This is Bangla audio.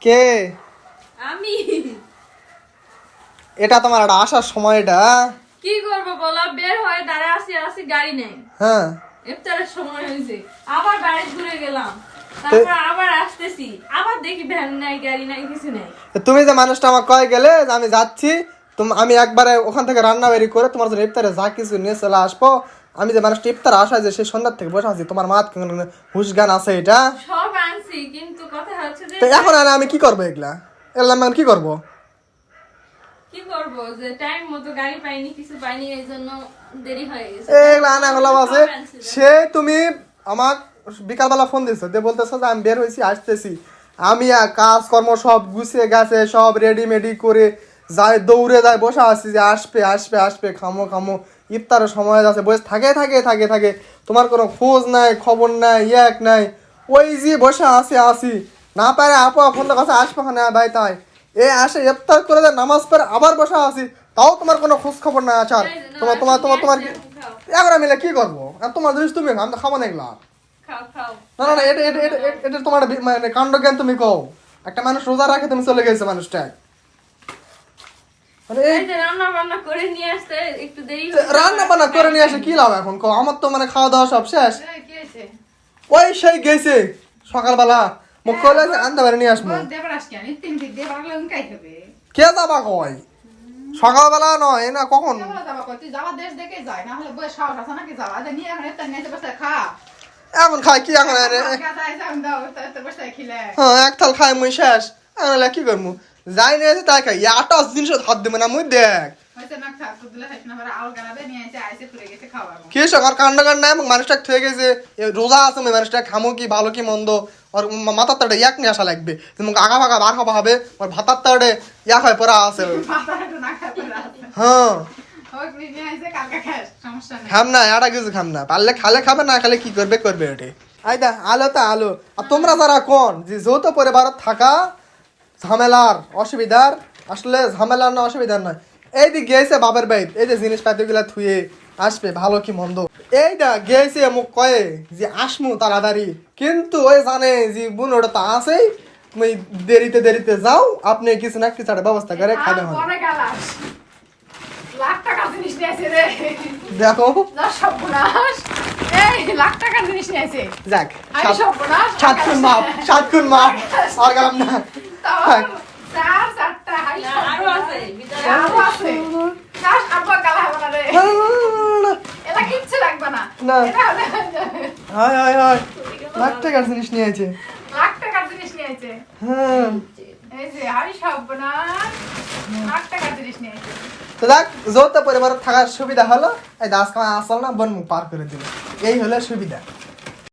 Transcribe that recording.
কে? আমি। এটা তোমার একটা আসার সময়টা। কি করবো বলো, বের হয়ে দাঁড়া আসি গাড়ি নেই। হ্যাঁ, ইফতারের সময় হয়েছে, আবার বাড়ি ঘুরে গেলাম, তারপর আবার আসতেছি, আবার দেখি ভ্যান নাই, গাড়ি নাই, কিছু নেই। তুমি যে মানুষটা আমার কয়ে গেলে যে আমি যাচ্ছি, আমি একবারে ওখান থেকে রান্না বেরি করে তোমার জন্য ইফতারে যা কিছু নিয়ে চলে আসবো। আমি যে মানুষটা ইফতার আসা যে সেই সন্ধ্যার থেকে বসে আছি, তোমার মা হুশ গান আছে এটা? সব আনছি, কিন্তু কথা হচ্ছে যে তো এখন আমি কি করবো এগুলা? এগুলা আমি কি করবো? কি করবো, যে টাইম মতো গাড়ি পাইনি, কিছু পাইনি, এই জন্য দেরি হয়ে গেছে। এগুলা আনা হলাম আছে। সে তুমি আমার বিকালবেলা ফোন দিছো, দিয়ে বলতেছো যে আমি বের হয়েছি, আসতেছি। আমি কাজকর্ম সব গুছিয়ে গেছে, সব রেডিমেডি করে যায়, দৌড়ে যায়, বসে আছি যে আসবে আসবে আসবে, খামো খামো, ইফতারের সময় আছে, বসে থাকে থাকে থাকে থাকে, তোমার কোনো খোঁজ নাই, খবর নাই, এক নাই। ওই যে বসে আসি না পারে আপা ফোন কাছে আসবে না ভাই, তাই এ আসে ইফতার করে দেয়, নামাজ পড়ে আবার বসে আছি, তাও তোমার কোনো খোঁজ খবর নাই। আচ্ছা তোমার তোমার তোমার তোমার এখন মিলে কি করবো? আর তোমার জিনিস তুমি, আমি তো খাবো না এগুলা। না না না, এটা এটা এটা এটা তোমার মানে কাণ্ড জ্ঞান তুমি কও। একটা মানুষ রোজা রাখে, তুমি চলে গেছে মানুষটা। মানে রান্না বান্না করে নিয়ে আসতে একটু দেরি, রান্না বান্না করে নিয়ে আসে কি লাভ এখন কও? আমার তো মানে খাওয়া দাওয়া সব শেষ। ওই সেই গেছে সকালবেলা মুখ খোলে আনতে পারে নিয়ে আসবো। কে যাবা কয়? সকালবেলা নয় না, কখন? এখন খাই কি এখন? হ্যাঁ, এক থাল খাই মুই শেষ। এখন কি করবো? যাই নিয়ে তাই খাই, আটা জিনিস হাত দেবে না মুই। দেখ কি সকাল কান্ড কান্ড নাই, মানুষটা থয়ে গেছে, রোজা আছে, মানুষটা খামো কি ভালো কি মন্দ, ওর মাথার তাড়ে ইয়াক নিয়ে আসা লাগবে। তুমি আগা ফাঁকা বার খাওয়া হবে, ওর ভাতার তাড়ে ইয়াক হয় পড়া আছে। হ্যাঁ খাম না, এটা কিছু খাম না, পারলে খালে খাবে, না খালে কি করবে করবে ওটে। আইদা আলো তা আলো। আর তোমরা যারা কোন যে যৌথ পরিবারত থাকা ঝামেলার অসুবিধার, আসলে ঝামেলার না অসুবিধার নয়। এই দিক গেছে বাবার বাইত, এই যে জিনিসপাতি গুলা থুয়ে আসবে ভালো কি মন্দ, এইটা গেছে মুখ কয়ে যে আসমু তাড়াতাড়ি, কিন্তু ওই জানে যে বোন ওটা তো আছেই, তুমি দেরিতে দেরিতে যাও, আপনি কিছু না কিছু একটা ব্যবস্থা করে খাবে হবে। দেখো যাক, সাতক্ষণ মাপ, সাতক্ষণ মাপ, আর গেলাম না। লাখ টাকার জিনিস নিয়েছে। হ্যাঁ তো দেখ, যৌথ পরিবার থাকার সুবিধা হলো এই দাস কামা আসল না বন মুখ পার করে দিল, এই হলো সুবিধা।